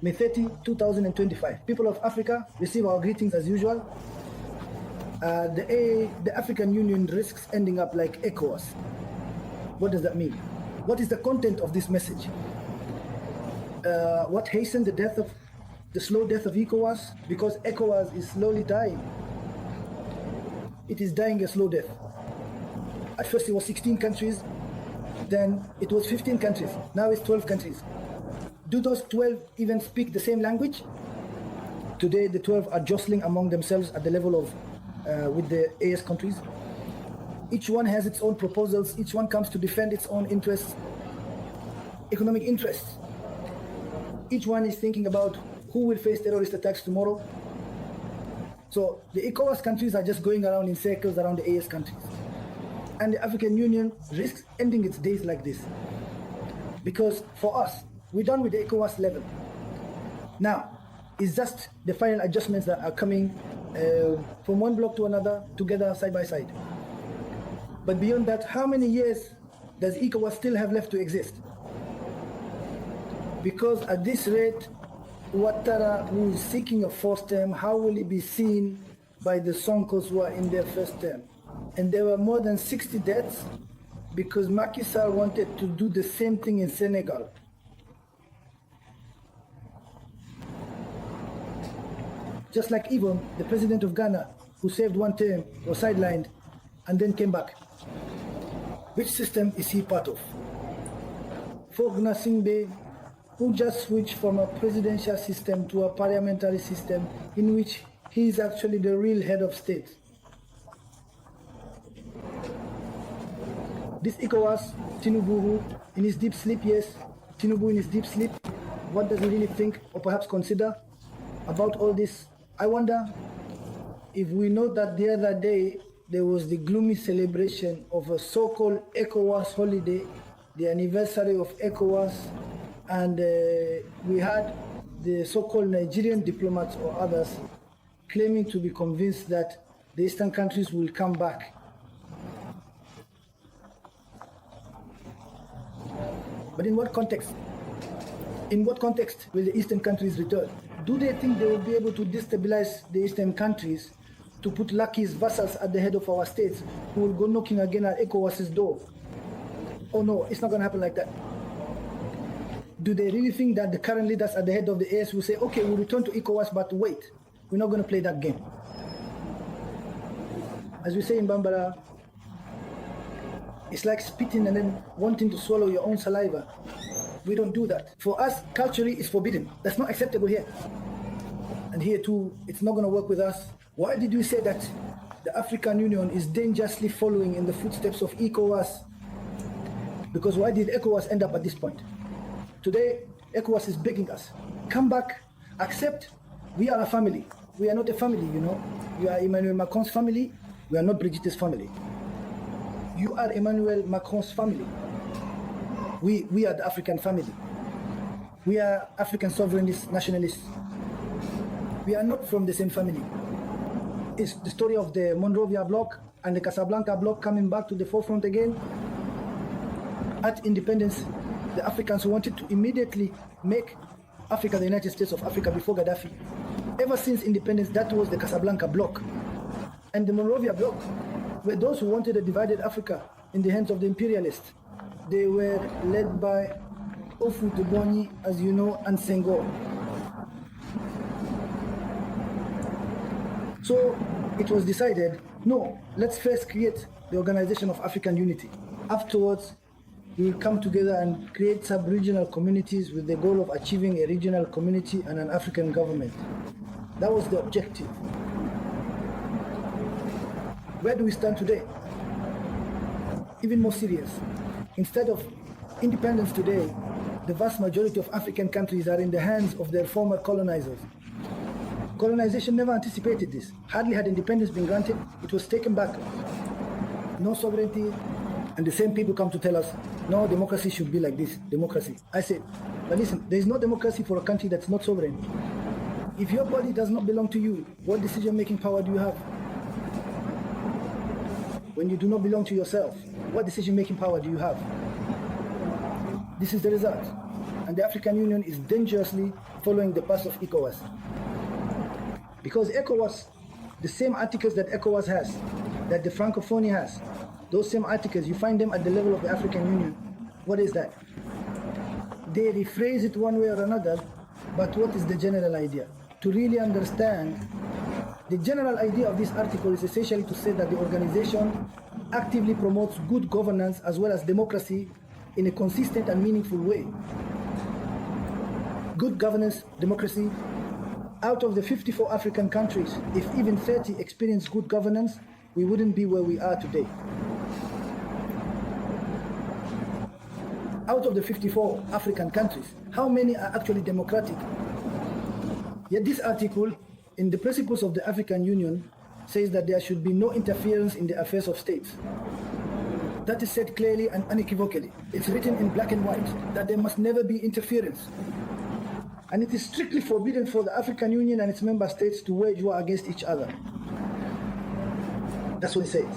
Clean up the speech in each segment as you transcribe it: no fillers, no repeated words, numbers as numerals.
May 30, 2025. People of Africa, receive our greetings as usual. The African Union risks ending up like ECOWAS. What does that mean? What is the content of this message? What hastened the slow death of ECOWAS? Because ECOWAS is slowly dying. It is dying a slow death. At first it was 16 countries, then it was 15 countries, now it's 12 countries. Do those 12 even speak the same language? Today the 12 are jostling among themselves at the level of with the AS countries. Each one has its own proposals, each one comes to defend its own interests, economic interests. Each one is thinking about who will face terrorist attacks tomorrow. So the ECOWAS countries are just going around in circles around the AS countries. And the African Union risks ending its days like this. Because for us, we're done with the ECOWAS level. Now, it's just the final adjustments that are coming from one block to another, together side by side. But beyond that, how many years does ECOWAS still have left to exist? Because at this rate, Ouattara, who is seeking a fourth term, how will it be seen by the Sonkos who are in their first term? And there were more than 60 deaths because Macky Sall wanted to do the same thing in Senegal. Just like Ibom, the president of Ghana, who served one term, was sidelined and then came back. Which system is he part of? Fogna Singbe, who just switched from a presidential system to a parliamentary system in which he is actually the real head of state. This ECOWAS, Tinubu, in his deep sleep, yes, Tinubu in his deep sleep, what does he really think or perhaps consider about all this? I wonder if we know that the other day there was the gloomy celebration of a so-called ECOWAS holiday, the anniversary of ECOWAS, and we had the so-called Nigerian diplomats or others claiming to be convinced that the Eastern countries will come back. But in what context? In what context will the Eastern countries return? Do they think they will be able to destabilize the Eastern countries to put Lucky's vassals at the head of our states who will go knocking again at ECOWAS's door? Oh no, it's not going to happen like that. Do they really think that the current leaders at the head of the AS will say, okay, we'll return to ECOWAS, but wait, we're not going to play that game? As we say in Bambara, it's like spitting and then wanting to swallow your own saliva. We don't do that. For us, culturally, it's forbidden. That's not acceptable here. And here too, it's not going to work with us. Why did you say that the African Union is dangerously following in the footsteps of ECOWAS? Because why did ECOWAS end up at this point? Today, ECOWAS is begging us, come back, accept, we are a family. We are not a family, you know. You are Emmanuel Macron's family, we are not Brigitte's family. You are Emmanuel Macron's family. We are the African family. We are African sovereignist nationalists. We are not from the same family. It's the story of the Monrovia bloc and the Casablanca bloc coming back to the forefront again. At independence, the Africans wanted to immediately make Africa the United States of Africa before Gaddafi. Ever since independence, that was the Casablanca bloc. And the Monrovia bloc were those who wanted a divided Africa in the hands of the imperialists. They were led by Ofu Tebonyi, as you know, and Senghor. So it was decided, no, let's first create the Organization of African Unity. Afterwards, we will come together and create sub-regional communities with the goal of achieving a regional community and an African government. That was the objective. Where do we stand today? Even more serious. Instead of independence today, the vast majority of African countries are in the hands of their former colonizers. Colonization never anticipated this. Hardly had independence been granted, it was taken back. No sovereignty, and the same people come to tell us, no, democracy should be like this, democracy. I said, but listen, there is no democracy for a country that's not sovereign. If your body does not belong to you, what decision-making power do you have? When you do not belong to yourself, what decision-making power do you have? This is the result. and the African Union is dangerously following the path of ECOWAS. Because ECOWAS, the same articles that ECOWAS has, that the Francophonie has, those same articles, you find them at the level of the African Union. What is that? They rephrase it one way or another, but what is the general idea? To really understand, the general idea of this article is essentially to say that the organization actively promotes good governance as well as democracy in a consistent and meaningful way. Good governance, democracy. Out of the 54 African countries, if even 30 experience good governance, we wouldn't be where we are today. Out of the 54 African countries, how many are actually democratic? Yet this article, in the principles of the African Union, says that there should be no interference in the affairs of states. That is said clearly and unequivocally. It's written in black and white that there must never be interference. And it is strictly forbidden for the African Union and its member states to wage war against each other. That's what it says.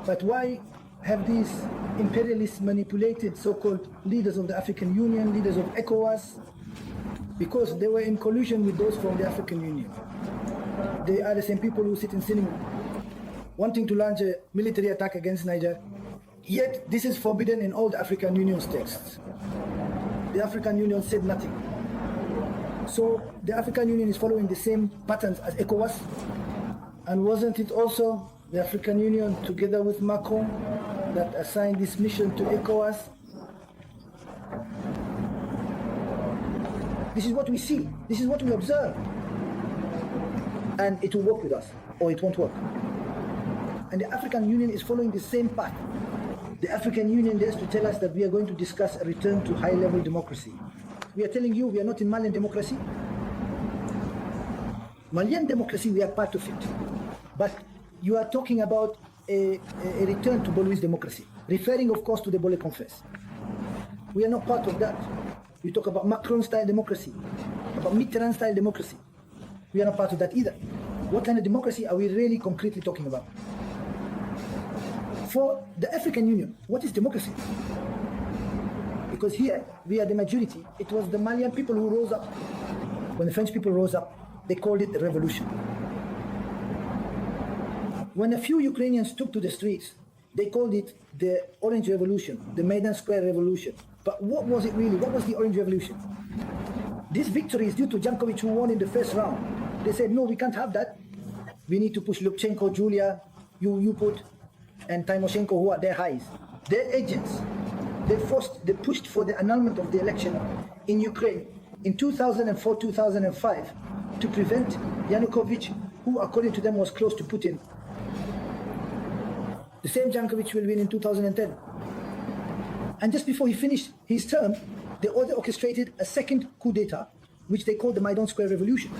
But why have these imperialists manipulated so-called leaders of the African Union, leaders of ECOWAS? Because they were in collusion with those from the African Union. They are the same people who sit in cinema, wanting to launch a military attack against Niger. Yet this is forbidden in all the African Union's texts. The African Union said nothing. So the African Union is following the same patterns as ECOWAS. And wasn't it also the African Union, together with Macron, that assigned this mission to ECOWAS? This is what we see. This is what we observe. And it will work with us, or it won't work. And the African Union is following the same path. The African Union dares to tell us that we are going to discuss a return to high-level democracy. We are telling you we are not in Malian democracy. Malian democracy, we are part of it. But you are talking about a return to Bolu's democracy, referring, of course, to the Bole Confess. We are not part of that. We talk about Macron-style democracy, about Mitterrand-style democracy. We are not part of that either. What kind of democracy are we really concretely talking about? For the African Union, what is democracy? Because here, we are the majority. It was the Malian people who rose up. When the French people rose up, they called it the revolution. When a few Ukrainians took to the streets, they called it the Orange Revolution, the Maidan Square Revolution. But what was it really? What was the Orange Revolution? This victory is due to Jankovic, who won in the first round. They said, no, we can't have that. We need to push Lukashenko, Julia, Yuput, and Tymoshenko, who are their highs. Their agents, they pushed for the annulment of the election in Ukraine in 2004-2005 to prevent Yanukovych, who according to them was close to Putin. The same Jankovic will win in 2010. And just before he finished his term, they orchestrated a second coup d'etat, which they called the Maidan Square Revolution.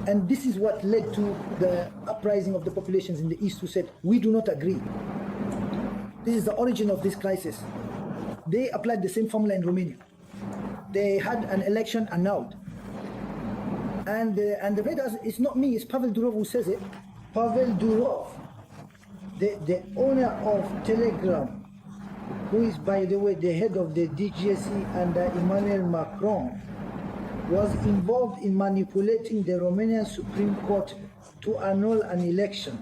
And this is what led to the uprising of the populations in the East who said, we do not agree. This is the origin of this crisis. They applied the same formula in Romania. They had an election annulled. And the readers, it's not me, it's Pavel Durov who says it. Pavel Durov, the owner of Telegram, who is, by the way, the head of the DGSE under Emmanuel Macron, was involved in manipulating the Romanian Supreme Court to annul an election.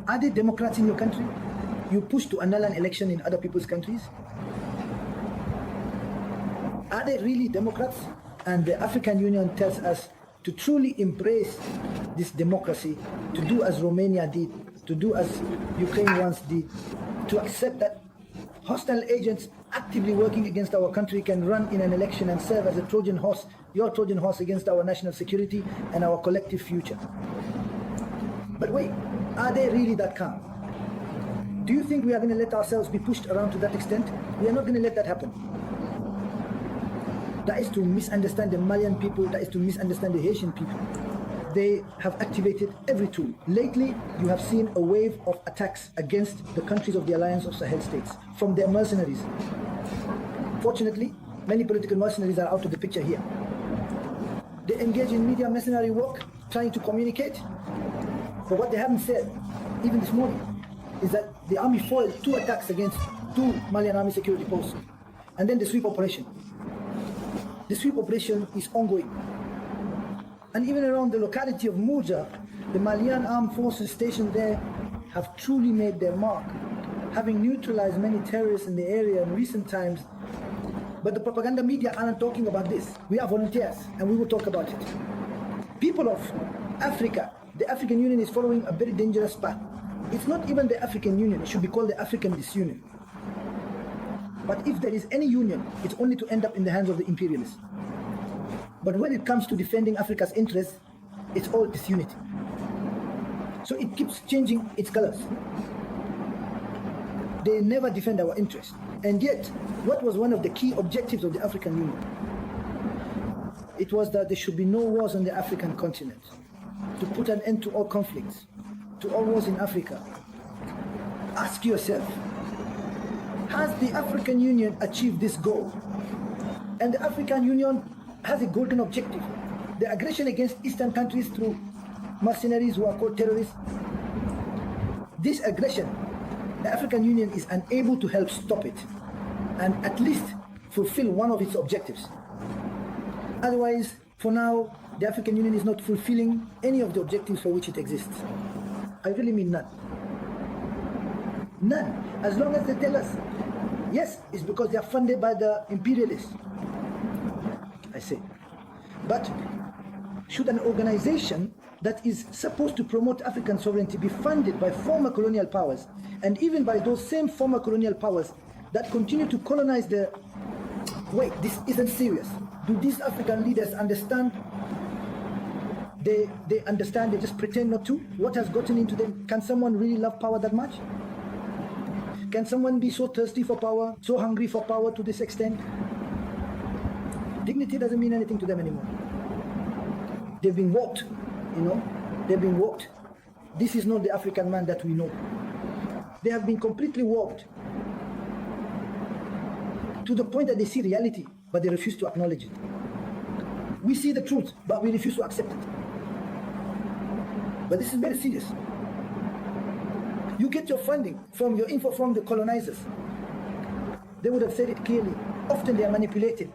Are they Democrats in your country? You push to annul an election in other people's countries? Are they really Democrats? And the African Union tells us to truly embrace this democracy, to do as Romania did, to do as Ukraine once did, to accept that hostile agents actively working against our country can run in an election and serve as a Trojan horse, your Trojan horse against our national security and our collective future. But wait, are they really that calm? Do you think we are going to let ourselves be pushed around to that extent? We are not going to let that happen. That is to misunderstand the Malian people, that is to misunderstand the Haitian people. They have activated every tool. Lately, you have seen a wave of attacks against the countries of the Alliance of Sahel States from their mercenaries. Fortunately, many political mercenaries are out of the picture here. They engage in media mercenary work, trying to communicate. But what they haven't said, even this morning, is that the army foiled 2 attacks against 2 Malian army security posts. And then the sweep operation. The sweep operation is ongoing. And even around the locality of Muja, the Malian armed forces stationed there have truly made their mark, having neutralized many terrorists in the area in recent times. But the propaganda media aren't talking about this. We are volunteers, and we will talk about it. People of Africa, the African Union is following a very dangerous path. It's not even the African Union, it should be called the African Disunion. But if there is any union, it's only to end up in the hands of the imperialists. But when it comes to defending Africa's interests, it's all disunity. So it keeps changing its colors. They never defend our interests. And yet, what was one of the key objectives of the African Union? It was that there should be no wars on the African continent, to put an end to all conflicts, to all wars in Africa. Ask yourself, has the African Union achieved this goal? And the African Union has a golden objective: the aggression against Eastern countries through mercenaries who are called terrorists. This aggression, the African Union is unable to help stop it and at least fulfill one of its objectives. Otherwise, for now, the African Union is not fulfilling any of the objectives for which it exists. I really mean none. None. As long as they tell us, yes, it's because they are funded by the imperialists. I say. But should an organization that is supposed to promote African sovereignty be funded by former colonial powers, and even by those same former colonial powers that continue to colonize the... Wait, this isn't serious. Do these African leaders understand? They understand, they just pretend not to? What has gotten into them? Can someone really love power that much? Can someone be so thirsty for power, so hungry for power to this extent? Dignity doesn't mean anything to them anymore. They've been warped, they've been warped. This is not the African man that we know. They have been completely warped to the point that they see reality, but they refuse to acknowledge it. We see the truth, but we refuse to accept it. But this is very serious. You get your funding from your info from the colonizers. They would have said it clearly. Often they are manipulated,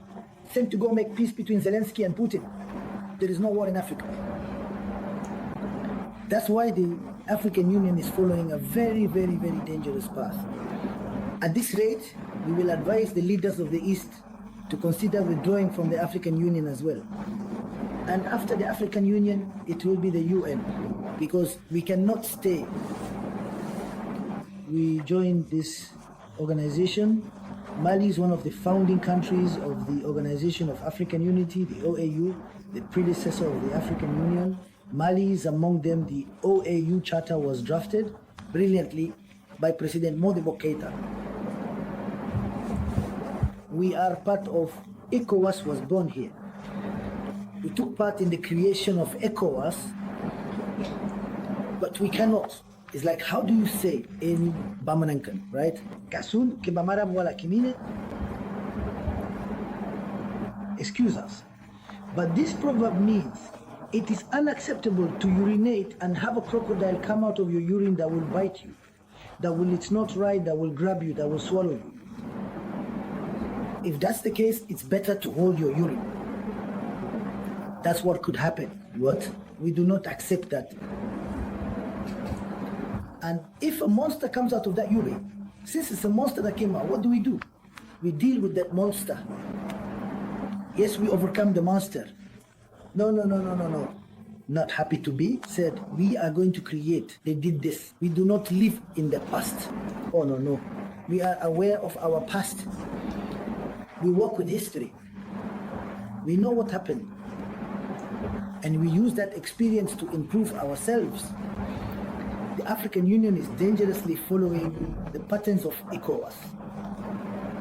sent to go make peace between Zelensky and Putin. There is no war in Africa. That's why the African Union is following a very, very, very dangerous path. At this rate, we will advise the leaders of the East to consider withdrawing from the African Union as well. And after the African Union, it will be the UN, because we cannot stay. We joined this organization. Mali is one of the founding countries of the Organization of African Unity, the OAU, the predecessor of the African Union. Mali is among them. The OAU Charter was drafted brilliantly by President Modibo Keïta. We are part of ECOWAS, was born here. We took part in the creation of ECOWAS, but we cannot. It's like, how do you say in Bamanankan, right? Kasun ke bamara mwala kimine. Excuse us. But this proverb means it is unacceptable to urinate and have a crocodile come out of your urine that will bite you, it's not right, that will grab you, that will swallow you. If that's the case, it's better to hold your urine. That's what could happen. What? We do not accept that. And if a monster comes out of that urine, since it's a monster that came out, what do? We deal with that monster. Yes, we overcome the monster. No. Not happy to be, said, we are going to create. They did this. We do not live in the past. Oh, no. We are aware of our past. We work with history. We know what happened. And we use that experience to improve ourselves. The African Union is dangerously following the patterns of ECOWAS.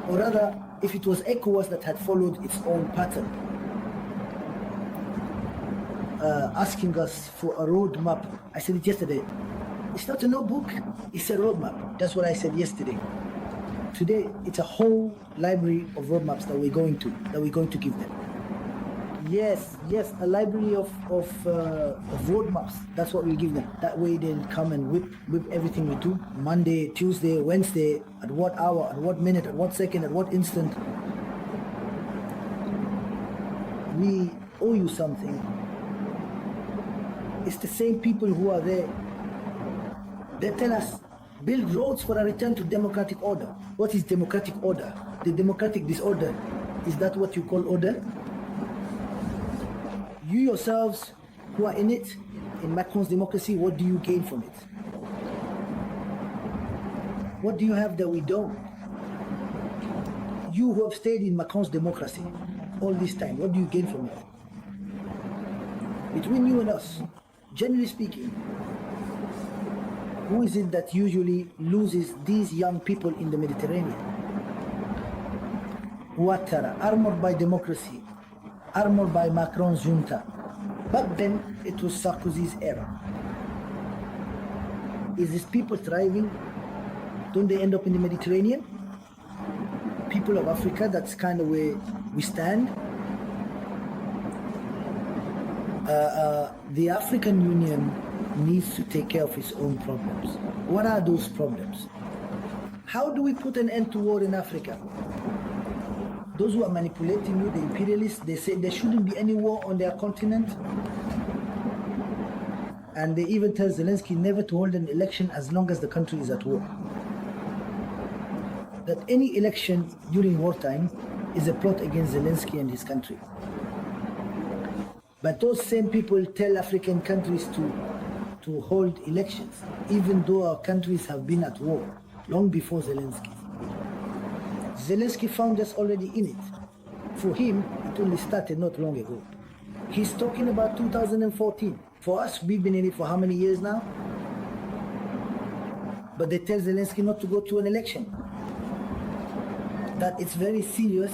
Or rather, if it was ECOWAS that had followed its own pattern, asking us for a roadmap. I said it yesterday. It's not a notebook, it's a roadmap. That's what I said yesterday. Today, it's a whole library of roadmaps that we're going to give them. Yes, a library of roadmaps. That's what we give them. That way they'll come and whip everything we do. Monday, Tuesday, Wednesday, at what hour, at what minute, at what second, at what instant. we owe you something. It's the same people who are there. They tell us, build roads for a return to democratic order. What is democratic order? The democratic disorder. Is that what you call order? You yourselves who are in it, in Macron's democracy, what do you gain from it? What do you have that we don't? You who have stayed in Macron's democracy all this time, what do you gain from it? Between you and us, generally speaking, who is it that usually loses these young people in the Mediterranean? Ouattara, armored by democracy, armored by Macron's junta. Back then, it was Sarkozy's era. Is these people thriving? Don't they end up in the Mediterranean? People of Africa, that's kind of where we stand. The African Union needs to take care of its own problems. What are those problems? How do we put an end to war in Africa? Those who are manipulating you, the imperialists, they say there shouldn't be any war on their continent. And they even tell Zelensky never to hold an election as long as the country is at war. That any election during wartime is a plot against Zelensky and his country. But those same people tell African countries to hold elections, even though our countries have been at war long before Zelensky. Zelensky found us already in it. For him, it only started not long ago. He's talking about 2014. For us, we've been in it for how many years now? But they tell Zelensky not to go to an election. That it's very serious.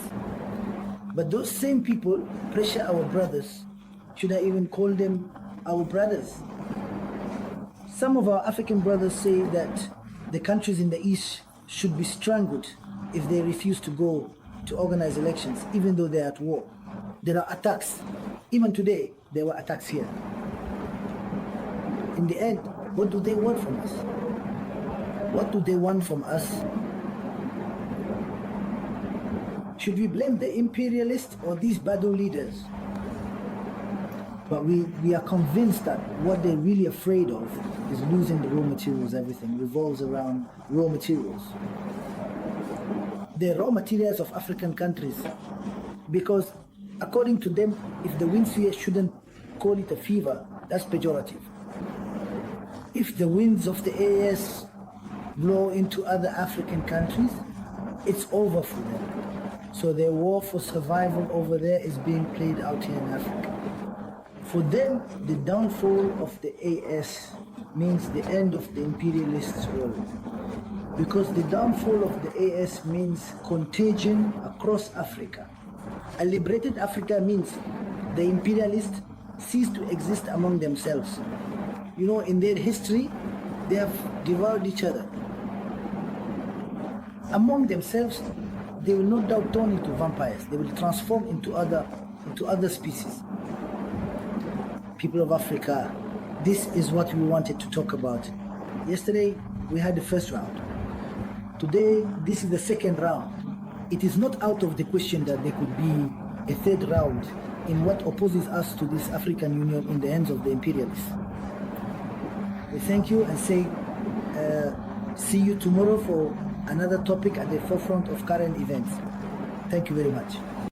But those same people pressure our brothers. Should I even call them our brothers? Some of our African brothers say that the countries in the East should be strangled if they refuse to go to organize elections, even though they're at war. There are attacks. Even today, there were attacks here. In the end, what do they want from us? What do they want from us? Should we blame the imperialists or these Badu leaders? But we are convinced that what they're really afraid of is losing the raw materials. Everything revolves around raw materials. The raw materials of African countries. Because according to them, if the winds here shouldn't call it a fever, that's pejorative. If the winds of the AS blow into other African countries, it's over for them. So their war for survival over there is being played out here in Africa. For them, the downfall of the AS means the end of the imperialists' world. Because the downfall of the AS means contagion across Africa. A liberated Africa means the imperialists cease to exist among themselves. You know, in their history, they have devoured each other. Among themselves, they will no doubt turn into vampires. They will transform into other species. People of Africa, this is what we wanted to talk about. Yesterday, we had the first round. Today, this is the second round. It is not out of the question that there could be a third round in what opposes us to this African Union in the hands of the imperialists. We thank you and say, see you tomorrow for another topic at the forefront of current events. Thank you very much.